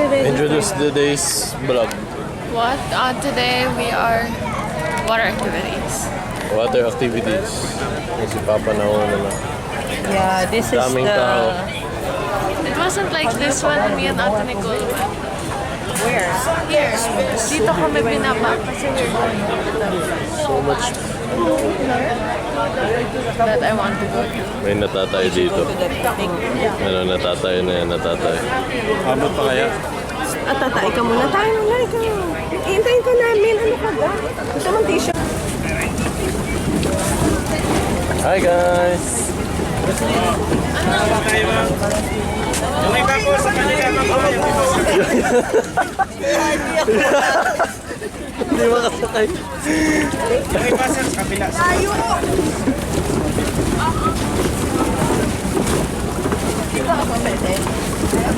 Introduce today's vlog. What? Today we are water activities. Water activities. Si Papa nauna na. Yeah, this is Daming tao. It wasn't like this one me and Ate Nicole went. Where? Here. Dito kami binaba kasi we're going So much. that I want to go to. May natatay dito. Ano, natatay na yan, natatay. Abot pa kaya? At tatay ka muna. Tayo na ikaw. Iintayin ka namin. Ano ka ba? Gusto mong t-shirt? Hi guys! Yung iba po sa kanila mga yung iba sa Hindi makasakay. yung iba sa kabila.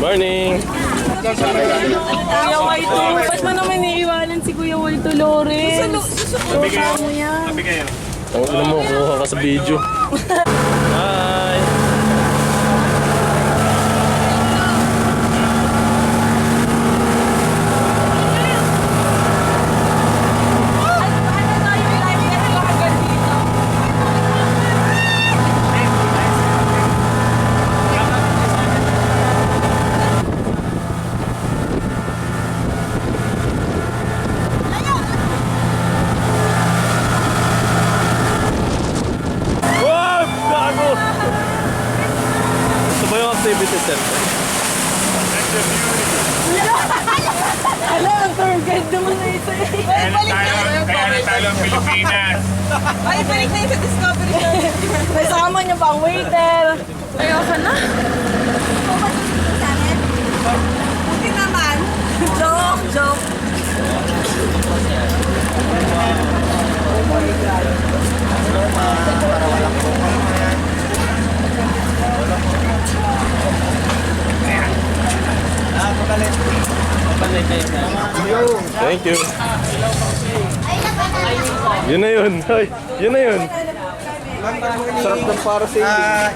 Morning! Kuya Waito, ba't mo naman iiwanan si Kuya Waito Lawrence? Sabi kayo. Ang ina mo, kuha ka sa video. Hi! Wow! Gago! Ito ba yung activity center? Ala, ang tour guide naman na ito eh. Kaya na tayo ang Pilipinas. Ay, balik na yung sa Discovery Channel. May sama niya pa ang waiter. Ayoko na. Buti naman. Joke, joke. Thank you. Yun na yun. Hoy, yun na yun. Sarap ng para sa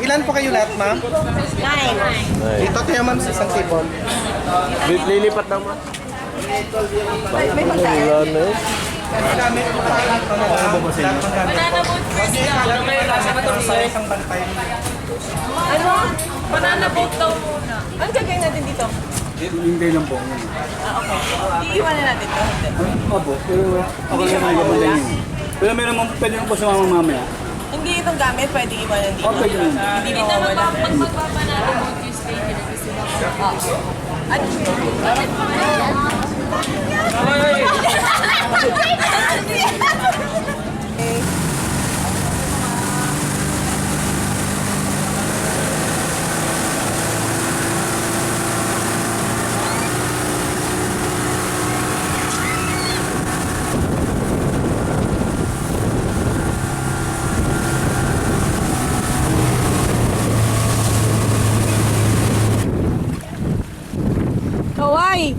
ilan po kayo lahat, ma'am? Nice. Dito tayo, ma'am, sa isang table. Lilipat na mo. May pagkain. Wala na yun. Gamit po lahat ng gamit. Banana boat please. Sa isang bantay. Ano? Banana boat daw muna. Ano gagawin natin dito? Hindi lang po. Iiwanan natin to. Opo, pero ako lang naman naman yun. Pero meron mo, pwede mo po sumama mamaya. Hindi itong gamit, pwede iwanan dito. Okay yun. Hindi mawawala. Pag magpapanalo boat you stay here kasi At Kawai!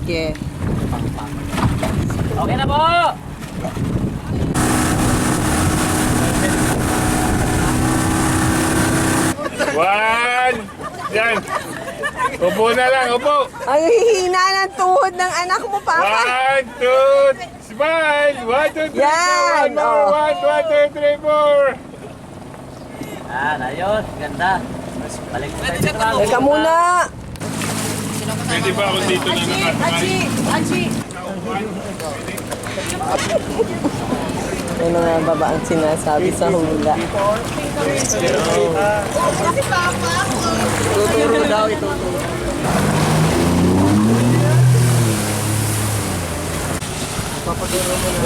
sige. Okay na po! One! Yan! Upo na lang, upo! Ang hihina ng tuhod ng anak mo, Papa. 1, 2, smile! 1, 2, 3, Yan! 4! 1, 2, 3, 4! Ayos, ganda. Balik ko tayo. Teka muna. Pwede ba ako dito na nakatry? Ano nga ba ang sinasabi sa hula? Tuturo daw ito.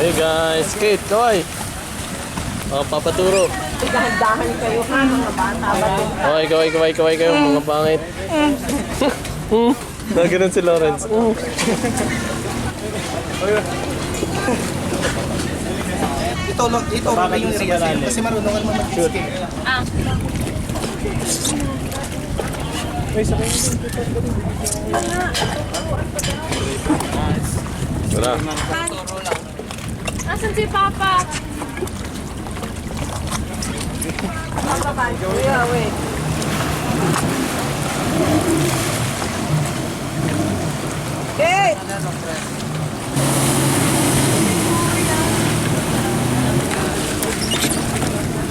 Hey guys, Kate, kaway. Oh, papaturo. Dahan-dahan kayo ha, mga bata. Kaway kayo, mga pangit. Nagano'n si Lawrence. Ito ba yung reason? Kasi marunong ka naman mag-skate. Tara. Asan si Papa? hawakan. Kuya, wait. Kate!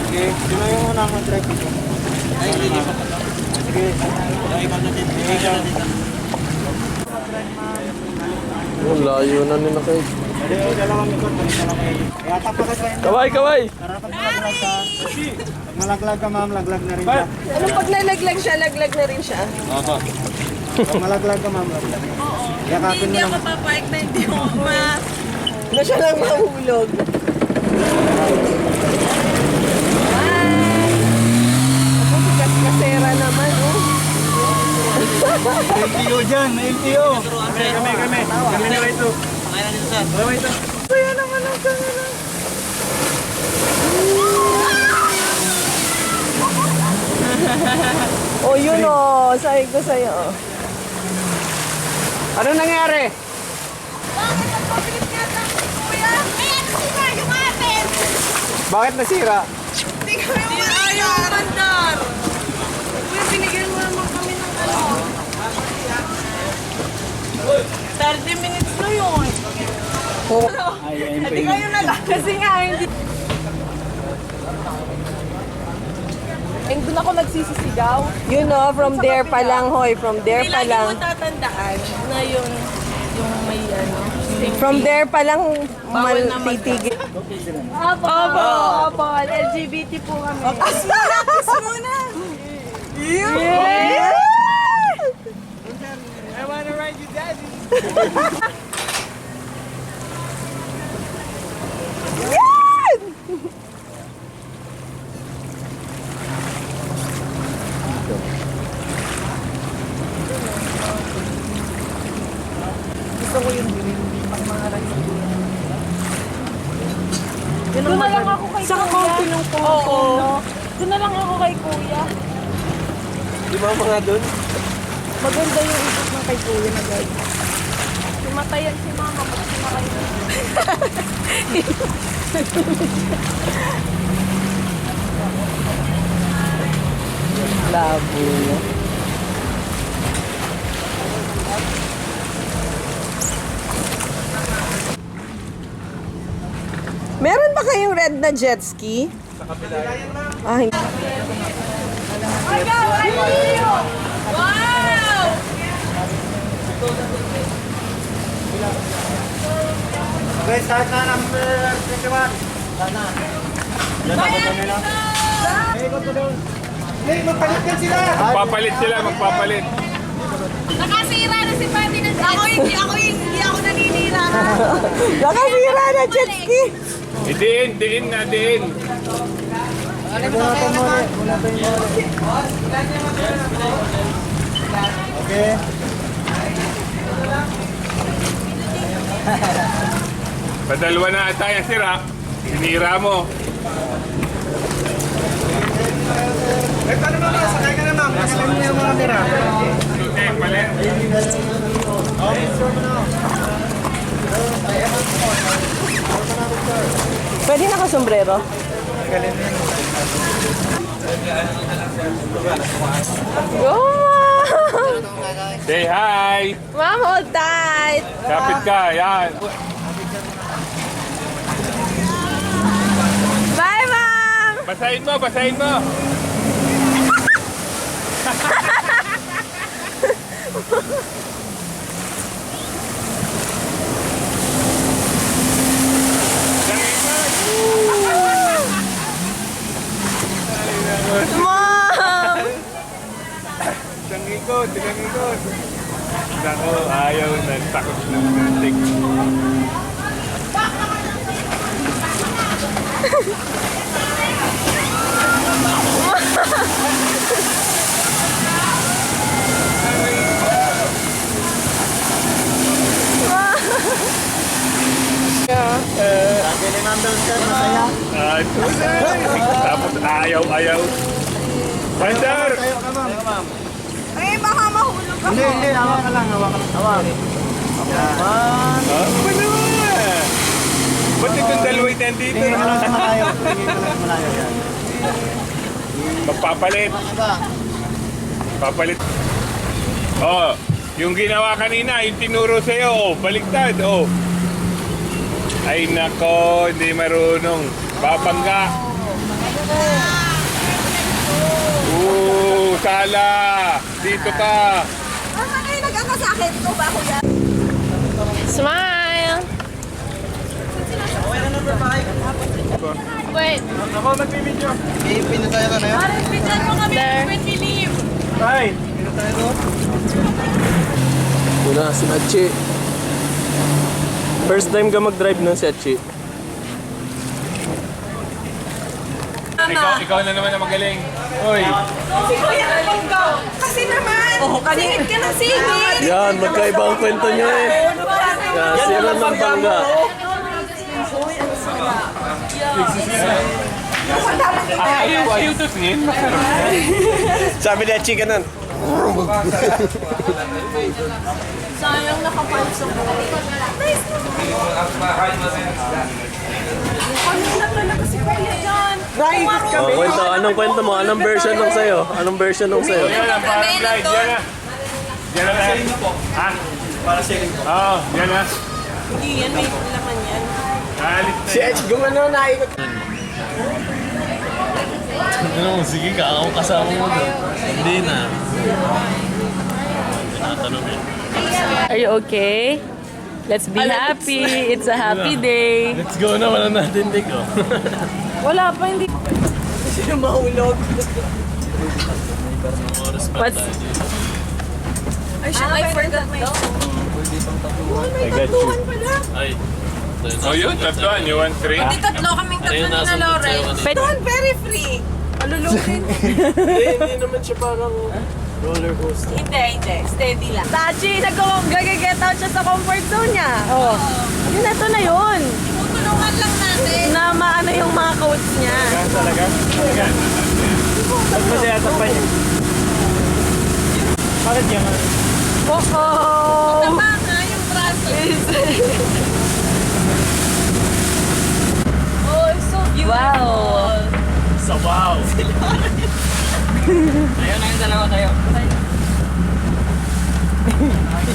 Okay, sino yung unang mag-drive? Sige. Oh, layo na nila kayo. Pwede yung dalawang ikot. Kaya tapakas pa yun. Kaway, kaway! Para pag malaglag ka. Pag malaglag ka ma'am, laglag na rin siya. Anong pag nalaglag siya, laglag na rin siya? Pag malaglag ka ma'am, laglag. Yakapin mo lang. Papayag na hindi mo ma... Na siya lang mahulog. Ako, sikat kasera naman, oh. LTO dyan, may LTO. Kami. Kami na ito. Pakaya na dito, sir. Kami ito. Kaya naman ang camera. Oh, yun oh. Sabi ko sa'yo. Oh. Ano nangyari? Bakit nasira? Hindi kami ayaw mandar. Kuya, binigyan mo naman kami ng ano. 30 minutes na yun. Hindi kayo na lang. Kasi nga, hindi. Doon ako nagsisisigaw. You know, from there pa lang, hoy. From there Hindi pa lagi mo lang. tatandaan na yung may ano. From there pa lang, Bawal na titigil. Opo. LGBT po kami. Kiss muna. Yeah! I wanna ride you daddy. Doon na lang ako kay Kuya. Oo. Doon na lang ako kay Kuya. Di ba mga doon? Maganda yung ikot ng kay Kuya na guys. Sumatayan si Mama pag sumakay na. Labo. Meron ba kayong red na jet ski? Sa kabila yan, ma'am. Ah, hindi. Wow! Okay, start na number 21. Start na. Yan ako pa nila. Ikot mo doon. Hey, magpalit yan sila. Magpapalit. Nakasira na si Pati ng hindi ako naninira. Nakasira na jet ski. Diin na. Bunatan mo ulit. Okay. Padalwa na ata yung sira. Sinira mo. Eh, paano ba mga sakay ka na ma'am? Nakalim mo yung mga tira. Okay, palit. Pwede nakasombrero? Go, Mom! Say hi! Mom, hold tight! Kapit ka, yan. Bye, Mom! Basahin mo. Mom! Tigang ikot. Nako, ayaw na. Takot ng gunting. Sabi ni Ma'am Dulce, masaya. Tapos ayaw. Bandar! Tayo ka ma'am. Ay, baka mahulog ako. Hindi, hawak ka lang. Hawak. Ano na? Ba't itong dalawa'y nandito? Tingin ka lang sa malayo. Yan. magpapalit. Papalit. Oh, yung ginawa kanina, yung tinuro sa'yo, oh, baliktad, oh. Ay nako, hindi marunong. Babangga. Sala! Dito ka! Saan kayo nag-akasakit? Ito ba, kuya? Smile! Wait. Ako, magbibidyo. Pinatay ka na yun? Parang picture mo kami There. when we leave. Ay! Pinatay ko. Una, si Achi. First time ka mag-drive nun si Achi. Ikaw na naman na magaling. Hoy! Si Kuya Alongo! Kasi naman, singit ka ng singit! Yan, magkaiba ang kwento nyo eh. Kasi yan ng bangga. Ayaw to singin. Sabi niya, chicken nun. Sayang nakapalso ko. Ano na talaga si Kuya dyan? Oh, kwento, anong kwento mo? Anong version nung sa'yo? Anong version nung sa'yo? Yan ang parang ride. Yan na. Yan na. Ha? Para sa inyo po. Oo, yan na. Hindi yan, may laman yan. Alit na Si Edge, gumano na ikot. Ano, sige ka, ako kasama mo doon. Hindi na. Tinatanong yun. Are you okay? Let's be happy. It's a happy day. Let's go na, wala natin din ko. Wala pa, hindi. Sino mahulog? What's... Ay, siya, I forgot my I got you. Ay. Oh, yun. Tatloan. You want 3? Hindi, tatlo kaming tatlo Ayun, ni nasa na Lauren. Pwede- Doon, very free. Alulukin. Hindi naman siya parang roller coaster. Hindi. Steady lang. Tachi, nag-get out siya sa comfort zone niya. Oh. Yun, ito na yun. Tutulungan lang natin. Na maano yung mga coats niya. Talaga? Talaga? Ba't ba siya pa niya? Bakit yan? Coco! Tama nga yung braso. Oh, it's so beautiful. Wow! Sa wow! Ayun na yung dalawa tayo.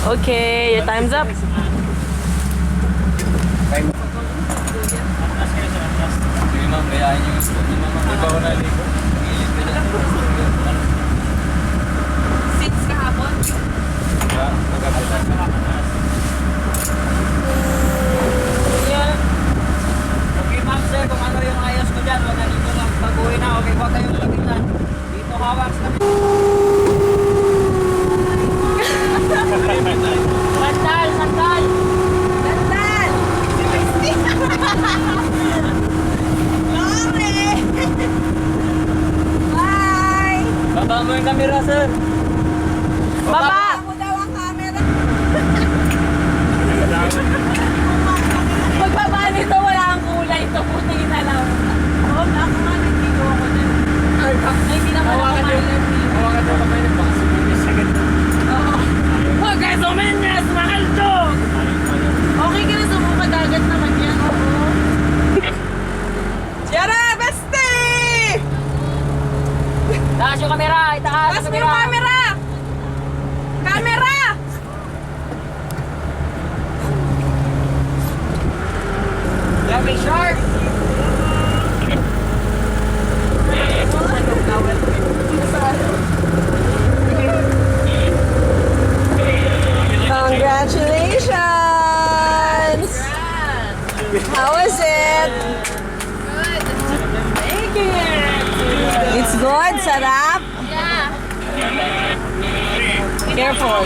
Okay, your time's up. Sige ma'am, gayahin yung spoon ni mama. Ikaw na ligo. Six kahapon. Okay ma'am sir, kung ano yung ayos ko dyan, wag na dito lang. Pag-uwi na, okay, huwag kayong lapitan. Dito hawak sa Sandal! Sandal! Dandan! Si Christy! Lauren! Bye! baba mo yung camera sir. Baba! Ako daw ang camera. Pagbaba nito, wala ang kulay. Ito, puti na lang. Oo, ako nga, nagbigo ako dyan. Ay, hindi naman ako mahilang. Hawakan mo kamay ng baka suminis agad. Huwag kayo suminyas, mahal to! Okay ka na sumuka, dagat naman yan. Oo. Yara, beste! Taas yung camera! Itaas Taas mo yung camera! Camera! Yamin shark! Congratulations! How was it? Thank you! It's good, sarap. Yeah. Careful.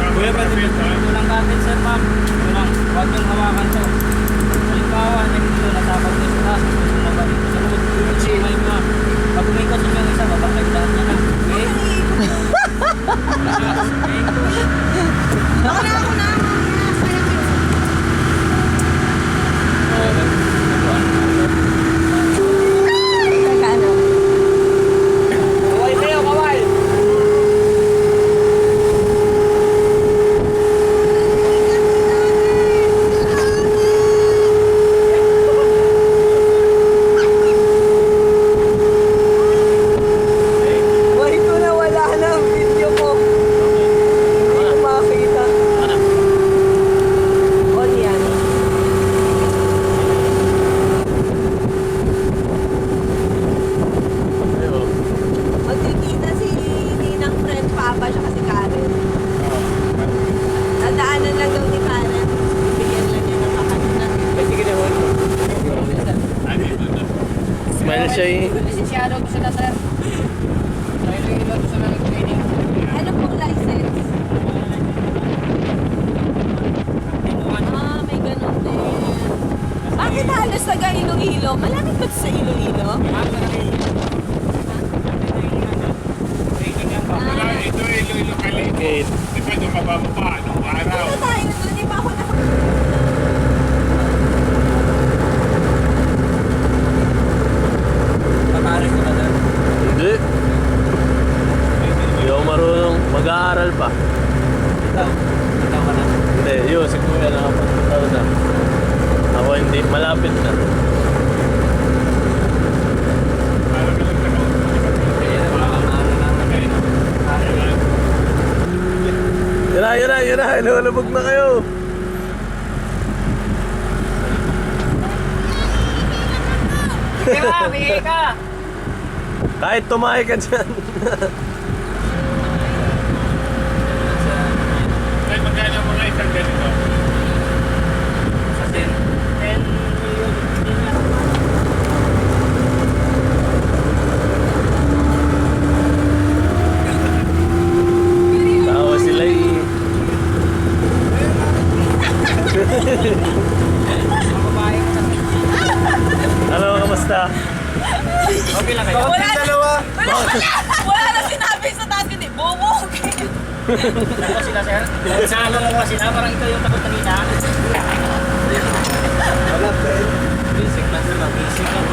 Kuya, pwede ba ito? Ito lang gamit sir ma'am. Ito lang, huwag yung hawakan to. Halimbawa, nandito, nasabag ko sa taas, gusto mo ba dito sa hood? May ma'am. Pag umikot yung isa, babakay lahat na lang. Okay? Ako na. Kaway kayo, kaway! Dahil siya'y Lisensyado ko sila, sir. Dahil yung ilan sa mga training. Ano pong license? Ah, may ganun din. Bakit halos taga Iloilo? Malapit ba sa Iloilo? Wala, ito Iloilo Calibo. gate. Di ba doon mababa nung araw? Ano tayo nandun? Di ba ako Patarik ko na dyan. Hindi. Hindi ako marunong. Mag-aaral pa. Ikaw ka na. Hindi, yun. Si Kuya nakapagpuntaw na. Ako hindi. Malapit na. Yun na. Ilulubog na kayo. Di ba? Bigay ka. Kahit tumahi ka dyan. Ay, magkano mga isang ganito? Sa 10 million. Tawa sila eh. Ano, kamusta? Okay lang kayo. Wala na sinabi sa taas ko. Bumog. Takot sila, sir. Saan lang mo sila? Parang ikaw yung takot kanina. Basic lang sila. Basic lang.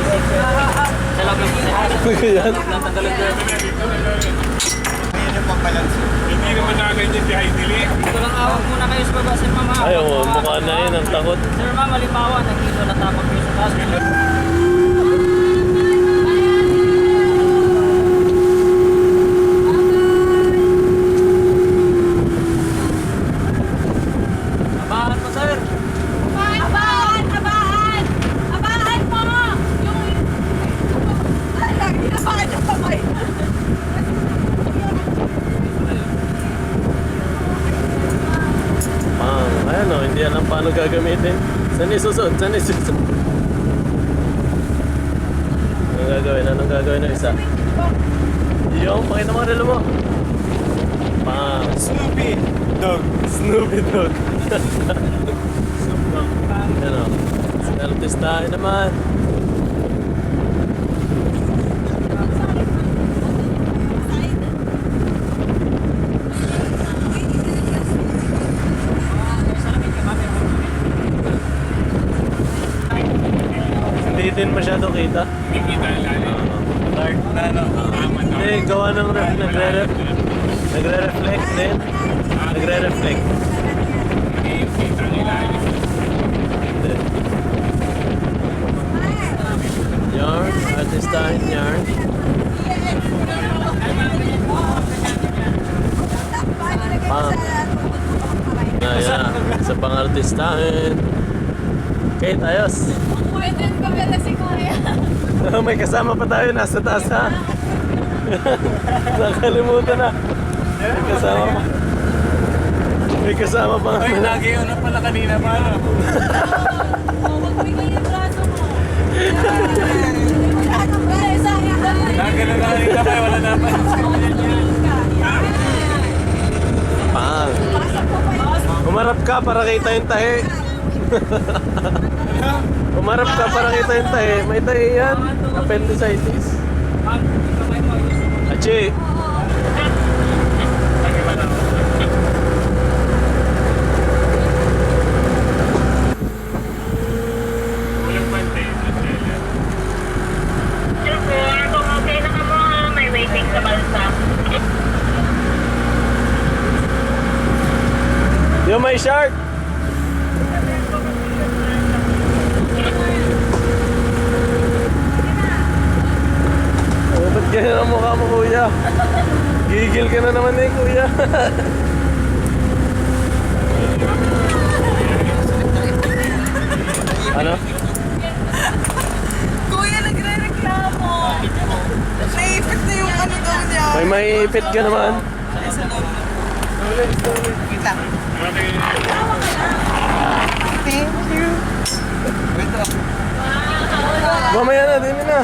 Sa loob lang po sila. Yan. Lang tanggalin sir. Hindi naman nakaganyan si Haidili. Ito lang awag muna kayo sa baba, sir, mama. Ay, oh, mukha na yun. Ang takot. Sir, ma'am, halimbawa, nandito natapak kayo sa taas. Abahan po, sir. Abaan! Abaan! Abaan mo! Yung... Ay, lagi na pa kayo kamay. Ayan o, hindi alam paano gagamitin. Saan isusot? Anong gagawin ng isa? Yung, pakita mo relo mo. Pang. Snoopy. Dog. Snoopy Dog. Yan o. Selfies tayo naman. Hindi din masyado kita. Hindi kita lalim. Dark na no. Hindi, gawa ng nagre-reflect din. Nagre-reflect. Hindi yung kita nilalim. Hindi. Yarn, artistahin yarn. Yan. Sa pang-artistahin. Kate, ayos. Pwede ko na si Kuya. May kasama pa tayo, nasa taas ha. Nakalimutan na. May kasama pa. May kasama pa. Ay, lagi yun na pala kanina pa. Magbigay yung braso mo. Lagi na kanina kayo, wala na pa. Pang. Umarap ka para kita yung tahi. Umarap ka para kita yung tahi. May tahi yan. Appendicitis. Achi. Walang pante. Sir po, kung okay na ka mo, may waiting sa balsa. Yung may shark. Oh, ba't ganyan ang mukha mo, kuya? Gigil ka na naman eh, kuya. Ano? Kuya, nagre-reklamo. Naipit na yung ano daw niya. May maiipit ka naman. Thank you. Mamaya na, din na.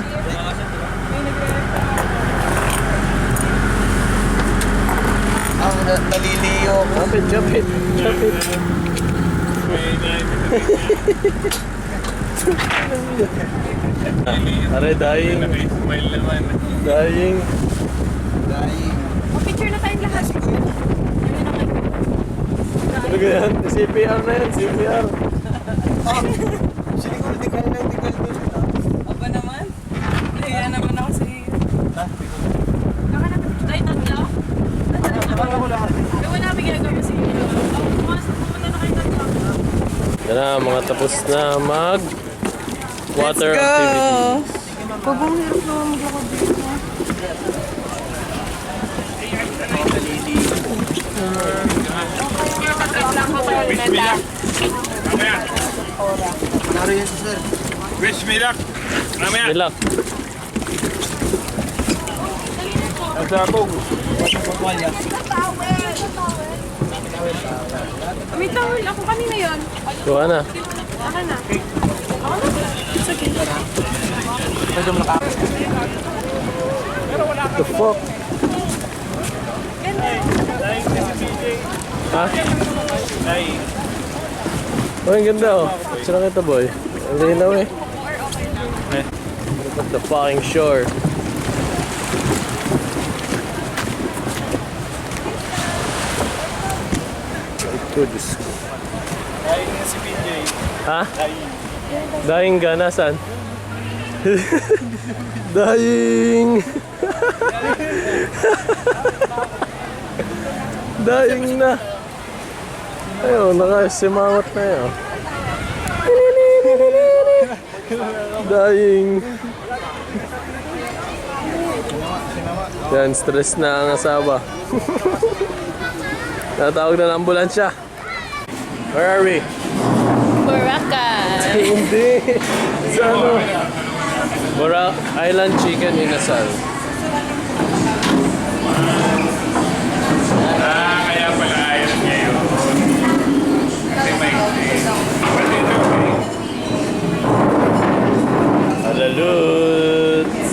Naliliyo ako. Kapit. Are, dying. Smile naman. Dying. Picture na tayong lahat. Ano yan? CPR na yan, CPR. Siguro di ka na doon. Aba naman. Kaya naman ako sa iyo. Ay, tatlo? Wala bigyan ko sa iyo. Pumunta na kayo tatlo. Yan na, mga tapos na mag water activities. Pag bumili ko maglakad dito. Wish me luck. Mamaya. Wish me luck. Mamaya. Milak. May towel ako kanina yun. Kuha na. Akin na. The fuck? Ha? Oh, ang ganda oh. Saan kita boy? Ang linaw eh. Look at the fucking shore. Ito, Diyos ko. Dahil nga si PJ. Ha? Dying ka? Nasaan? Dying! Dying na! Ayun, nakasimangot na yun. Dying! Yan, stress na ang asawa. Natawag na ng ambulansya. Where are we? Boracay. Hindi. Sa ano? Borac Island Chicken Inasal. Kaya pala ayos ngayon. Kasi may But it's okay. Alaluts!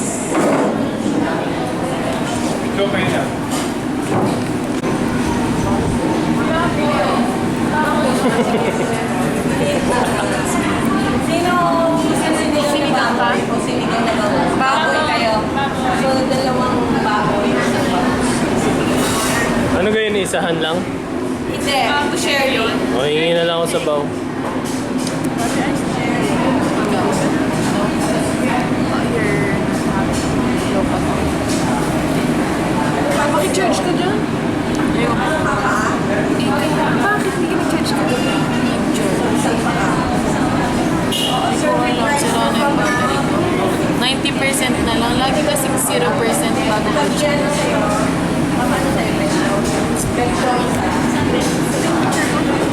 It's okay na. Sinigang ka? O sinigang na baboy kayo? So, dalawang baboy. Ano ganyan, isahan lang? Hindi. To share yun. O, hingi na lang ako sa baw. Pakicharge ka dyan? Bakit hindi ka-charge ka dyan? Sira na yung battery ko. 90% na lang. Lagi kasing 0% bago mag-charge.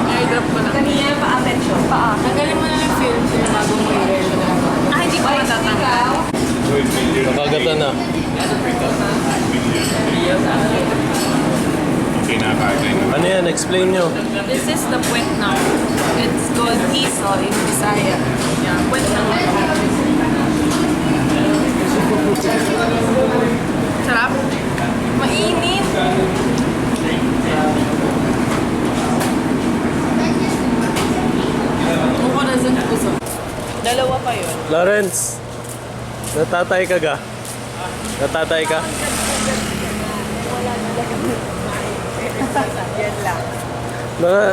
Airdrop ko na. Kanina pa-attention. Tanggalin mo na yung filter bago mo i-wear. Hindi ko matatanggal. Nakagatan na. Kinakain na. Ano yan? Explain nyo. This is the puwet now. It's called iso in Bisaya. Yeah, puwet now. Sarap? Mainit. Mukha na sa puso. Dalawa pa yun. Lawrence, natatay ka ga? Natatay ka? Yan lang.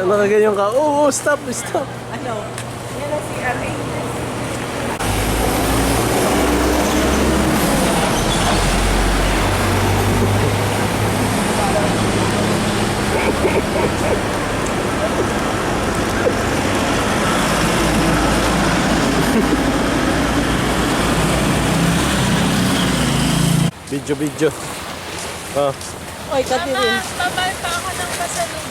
Nakaganyan ka? Oo, stop. Ano? Yan ang si Ari. Video. Ah, Oy, Katirin. Babay pa ako ng pasalubong.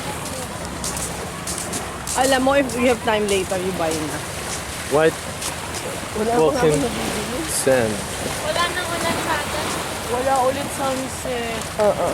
Alam mo, if you have time later, you buy na. white Wala pa nga ako walking nabibili. sand. Wala nang ulan sa atin. Wala ulit sunset. Oo.